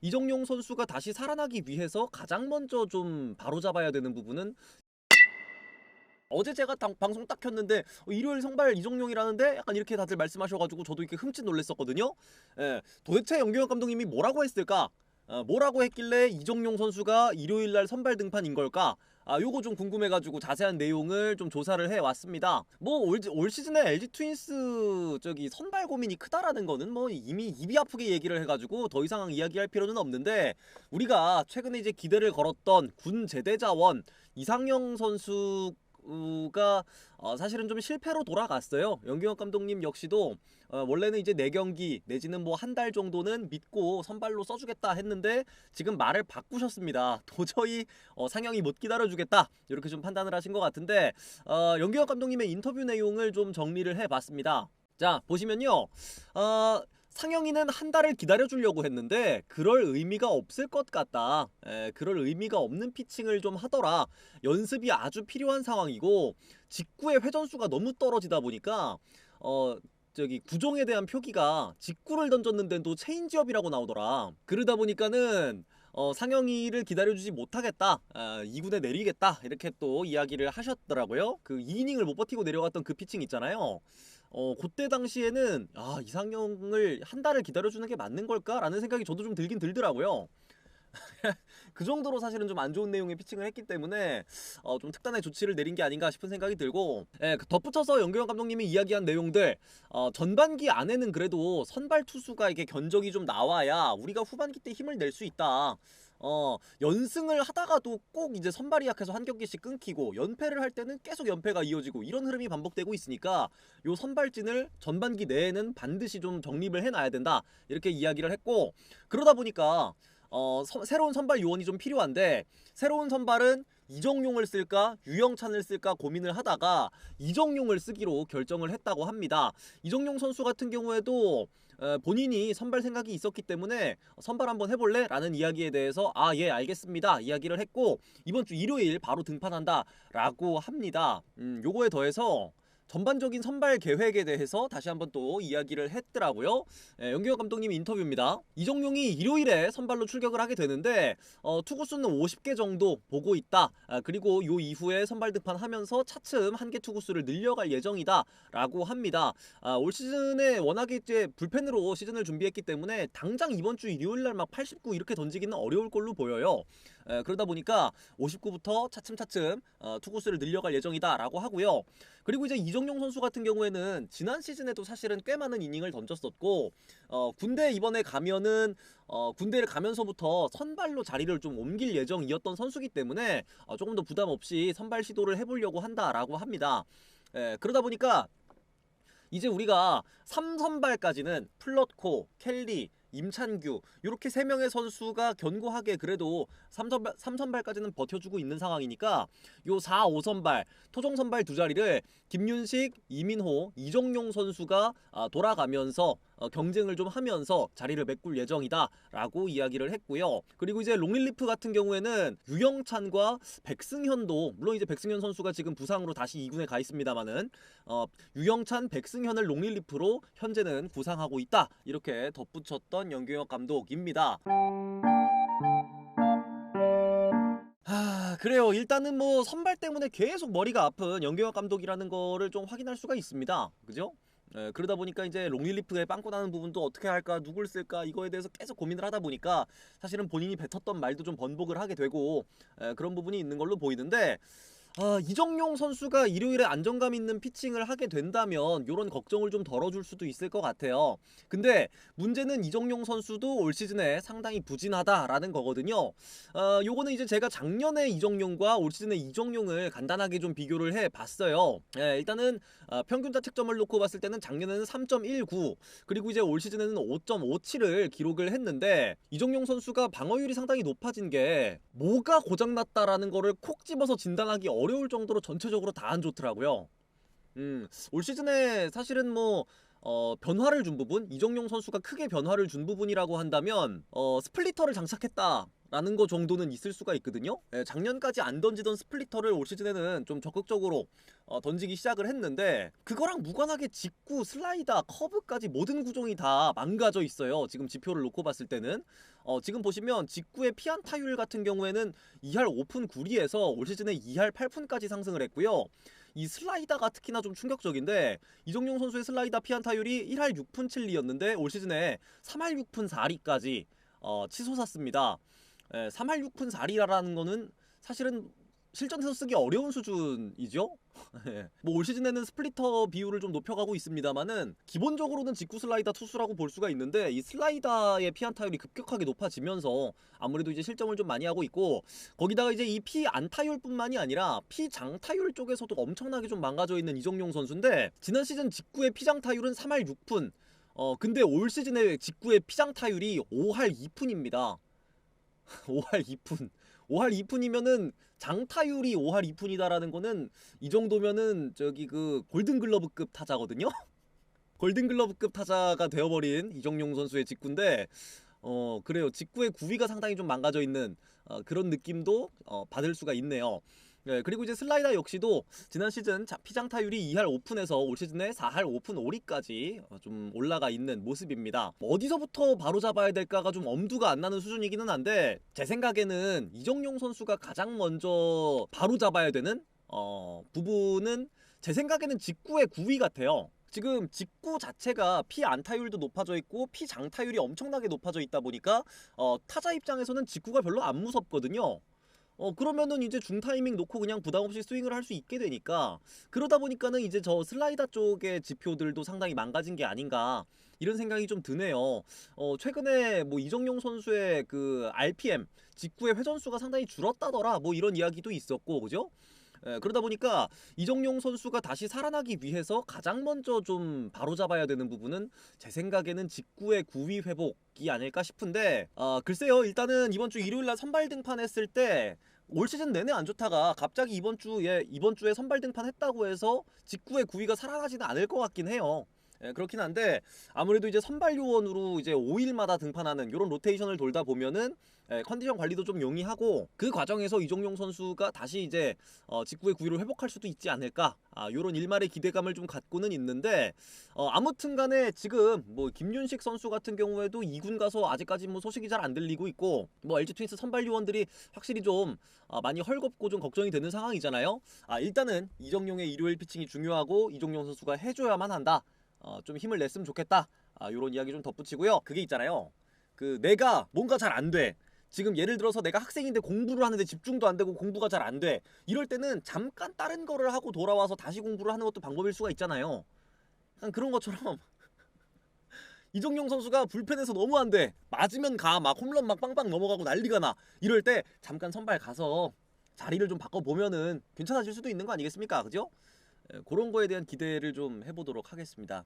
이정용 선수가 다시 살아나기 위해서 가장 먼저 좀 바로잡아야 되는 부분은, 어제 제가 방송 딱 켰는데 일요일 선발 이정용이라는데 약간 이렇게 다들 말씀하셔가지고 저도 이렇게 흠칫 놀랐었거든요. 예, 도대체 연경엽 감독님이 뭐라고 했을까? 뭐라고 했길래 이정용 선수가 일요일날 선발 등판인 걸까? 요거 좀 궁금해가지고 자세한 내용을 좀 조사를 해왔습니다. 뭐 올 시즌에 LG 트윈스 저기 선발 고민이 크다라는 거는 뭐 이미 입이 아프게 얘기를 해가지고 더 이상 이야기할 필요는 없는데, 우리가 최근에 이제 기대를 걸었던 군 제대 자원 이상영 선수가 사실은 좀 실패로 돌아갔어요. 연경엽 감독님 역시도 원래는 이제 4경기 내지는 뭐 한 달 정도는 믿고 선발로 써주겠다 했는데 지금 말을 바꾸셨습니다. 도저히 상영이 못 기다려주겠다, 이렇게 좀 판단을 하신 것 같은데, 연경엽 감독님의 인터뷰 내용을 좀 정리를 해봤습니다. 자, 보시면요, 상영이는 한 달을 기다려주려고 했는데 그럴 의미가 없을 것 같다. 그럴 의미가 없는 피칭을 좀 하더라. 연습이 아주 필요한 상황이고 직구의 회전수가 너무 떨어지다 보니까 저기 구종에 대한 표기가 직구를 던졌는데도 체인지업이라고 나오더라. 그러다 보니까는 상영이를 기다려주지 못하겠다, 2군에 내리겠다, 이렇게 또 이야기를 하셨더라고요. 그 2이닝을 못 버티고 내려갔던 그 피칭 있잖아요. 그때 당시에는 이상형을 한 달을 기다려주는 게 맞는 걸까? 라는 생각이 저도 좀 들긴 들더라고요. 그 정도로 사실은 좀 안 좋은 내용의 피칭을 했기 때문에 좀 특단의 조치를 내린 게 아닌가 싶은 생각이 들고, 덧붙여서 연경엽 감독님이 이야기한 내용들, 전반기 안에는 그래도 선발 투수가 이게 견적이 좀 나와야 우리가 후반기 때 힘을 낼 수 있다. 연승을 하다가도 꼭 이제 선발이 약해서 한 경기씩 끊기고, 연패를 할 때는 계속 연패가 이어지고, 이런 흐름이 반복되고 있으니까 요 선발진을 전반기 내에는 반드시 좀 정립을 해놔야 된다, 이렇게 이야기를 했고, 그러다 보니까 새로운 선발 요원이 좀 필요한데, 새로운 선발은 이정용을 쓸까 유영찬을 쓸까 고민을 하다가 이정용을 쓰기로 결정을 했다고 합니다. 이정용 선수 같은 경우에도 본인이 선발 생각이 있었기 때문에 선발 한번 해볼래? 라는 이야기에 대해서 예 알겠습니다 이야기를 했고, 이번 주 일요일 바로 등판한다 라고 합니다. 요거에 더해서 전반적인 선발 계획에 대해서 다시 한번 또 이야기를 했더라고요. 연기혁 감독님 인터뷰입니다. 이정용이 일요일에 선발로 출격을 하게 되는데 투구수는 50개 정도 보고 있다. 그리고 요 이후에 선발 등판하면서 차츰 한 개 투구수를 늘려갈 예정이다 라고 합니다. 올 시즌에 워낙에 이제 불펜으로 시즌을 준비했기 때문에 당장 이번 주 일요일날 막 89 이렇게 던지기는 어려울 걸로 보여요. 그러다 보니까 59부터 차츰차츰 투구수를 늘려갈 예정이다 라고 하고요. 그리고 이제 이정용 선수 같은 경우에는 지난 시즌에도 사실은 꽤 많은 이닝을 던졌었고, 군대 이번에 가면은 군대를 가면서부터 선발로 자리를 좀 옮길 예정이었던 선수기 때문에 조금 더 부담 없이 선발 시도를 해보려고 한다라고 합니다. 그러다 보니까 이제 우리가 3선발까지는 플럿코, 켈리, 임찬규 이렇게 3명의 선수가 견고하게 그래도 3선발까지는 버텨주고 있는 상황이니까 요 4, 5선발, 토종선발 두 자리를 김윤식, 이민호, 이정용 선수가 돌아가면서 경쟁을 좀 하면서 자리를 메꿀 예정이다 라고 이야기를 했고요. 그리고 이제 롱릴리프 같은 경우에는 유영찬과 백승현도, 물론 이제 백승현 선수가 지금 부상으로 다시 2군에 가 있습니다만은 유영찬, 백승현을 롱릴리프로 현재는 구상하고 있다, 이렇게 덧붙였던 연경엽 감독입니다. 그래요. 일단은 뭐 선발 때문에 계속 머리가 아픈 연경엽 감독이라는 거를 좀 확인할 수가 있습니다. 그죠? 그러다 보니까 이제 롱릴리프에 빵꾸 나는 부분도 어떻게 할까, 누굴 쓸까, 이거에 대해서 계속 고민을 하다 보니까 사실은 본인이 뱉었던 말도 좀 번복을 하게 되고 그런 부분이 있는 걸로 보이는데, 이정용 선수가 일요일에 안정감 있는 피칭을 하게 된다면 이런 걱정을 좀 덜어줄 수도 있을 것 같아요. 근데 문제는 이정용 선수도 올 시즌에 상당히 부진하다라는 거거든요. 요거는 이제 제가 작년에 이정용과 올 시즌의 이정용을 간단하게 좀 비교를 해봤어요. 일단은 평균 자책점을 놓고 봤을 때는 작년에는 3.19, 그리고 이제 올 시즌에는 5.57을 기록을 했는데, 이정용 선수가 방어율이 상당히 높아진 게 뭐가 고장났다라는 거를 콕 집어서 진단하기 어려울 정도로 전체적으로 다 안 좋더라고요. 올 시즌에 사실은 뭐 변화를 준 부분, 이정용 선수가 크게 변화를 준 부분이라고 한다면 스플리터를 장착했다 라는 거 정도는 있을 수가 있거든요. 작년까지 안 던지던 스플리터를 올 시즌에는 좀 적극적으로 던지기 시작을 했는데, 그거랑 무관하게 직구, 슬라이더, 커브까지 모든 구종이 다 망가져 있어요. 지금 지표를 놓고 봤을 때는 지금 보시면 직구의 피안타율 같은 경우에는 2할 5푼 9리에서 올 시즌에 2할 8푼까지 상승을 했고요. 이 슬라이더가 특히나 좀 충격적인데 이정용 선수의 슬라이더 피안타율이 1할 6푼 7리였는데 올 시즌에 3할 6푼 4리까지 치솟았습니다. 3할 6푼 4리라는 거는 사실은 실전에서 쓰기 어려운 수준이죠. 뭐 올 시즌에는 스플리터 비율을 좀 높여가고 있습니다만은 기본적으로는 직구 슬라이더 투수라고 볼 수가 있는데 이 슬라이더의 피안타율이 급격하게 높아지면서 아무래도 이제 실점을 좀 많이 하고 있고 거기다가 이제 이 피안타율뿐만이 아니라 피장타율 쪽에서도 엄청나게 좀 망가져 있는 이정용 선수인데 지난 시즌 직구의 피장타율은 3할 6푼 근데 올 시즌의 직구의 피장타율이 5할 2푼입니다. 5할 2푼 5할 2푼이면은 장타율이 5할 2푼이다라는 거는 이 정도면은 저기 그 골든글러브급 타자거든요. 골든글러브급 타자가 되어버린 이정용 선수의 직구인데 그래요. 직구의 구위가 상당히 좀 망가져 있는 그런 느낌도 받을 수가 있네요. 네, 그리고 이제 슬라이더 역시도 지난 시즌 피장타율이 2할 5푼에서 올 시즌에 4할 5푼 5리까지 좀 올라가 있는 모습입니다. 어디서부터 바로 잡아야 될까가 좀 엄두가 안 나는 수준이기는 한데 제 생각에는 이정용 선수가 가장 먼저 바로 잡아야 되는 부분은 제 생각에는 직구의 구위 같아요. 지금 직구 자체가 피안타율도 높아져 있고 피장타율이 엄청나게 높아져 있다 보니까 타자 입장에서는 직구가 별로 안 무섭거든요. 그러면은 이제 중타이밍 놓고 그냥 부담없이 스윙을 할 수 있게 되니까 그러다 보니까는 이제 저 슬라이더 쪽의 지표들도 상당히 망가진 게 아닌가 이런 생각이 좀 드네요. 최근에 뭐 이정용 선수의 그 RPM 직구의 회전수가 상당히 줄었다더라 뭐 이런 이야기도 있었고 그죠? 그러다 보니까 이정용 선수가 다시 살아나기 위해서 가장 먼저 좀 바로잡아야 되는 부분은 제 생각에는 직구의 구위 회복이 아닐까 싶은데 글쎄요. 일단은 이번 주 일요일날 선발 등판했을 때 올 시즌 내내 안 좋다가 갑자기 이번 주에 선발 등판했다고 해서 직구의 구위가 살아나지는 않을 것 같긴 해요. 그렇긴 한데 아무래도 이제 선발 요원으로 이제 5일마다 등판하는 이런 로테이션을 돌다 보면은 컨디션 관리도 좀 용이하고 그 과정에서 이정용 선수가 다시 이제 직구의 구위를 회복할 수도 있지 않을까 요런 일말의 기대감을 좀 갖고는 있는데 아무튼간에 지금 뭐 김윤식 선수 같은 경우에도 2군 가서 아직까지 뭐 소식이 잘 안 들리고 있고 뭐 LG 트윈스 선발 요원들이 확실히 좀 많이 헐겁고 좀 걱정이 되는 상황이잖아요. 일단은 이정용의 일요일 피칭이 중요하고 이정용 선수가 해줘야만 한다. 좀 힘을 냈으면 좋겠다. 요런 이야기 좀 덧붙이고요. 그게 있잖아요. 그 내가 뭔가 잘 안 돼. 지금 예를 들어서 내가 학생인데 공부를 하는데 집중도 안 되고 공부가 잘 안 돼. 이럴 때는 잠깐 다른 거를 하고 돌아와서 다시 공부를 하는 것도 방법일 수가 있잖아요. 약간 그런 것처럼 이정용 선수가 불펜에서 너무 안 돼. 맞으면 막 홈런 막 빵빵 넘어가고 난리가 나. 이럴 때 잠깐 선발 가서 자리를 좀 바꿔보면은 괜찮아질 수도 있는 거 아니겠습니까? 그죠? 그런 거에 대한 기대를 좀 해보도록 하겠습니다.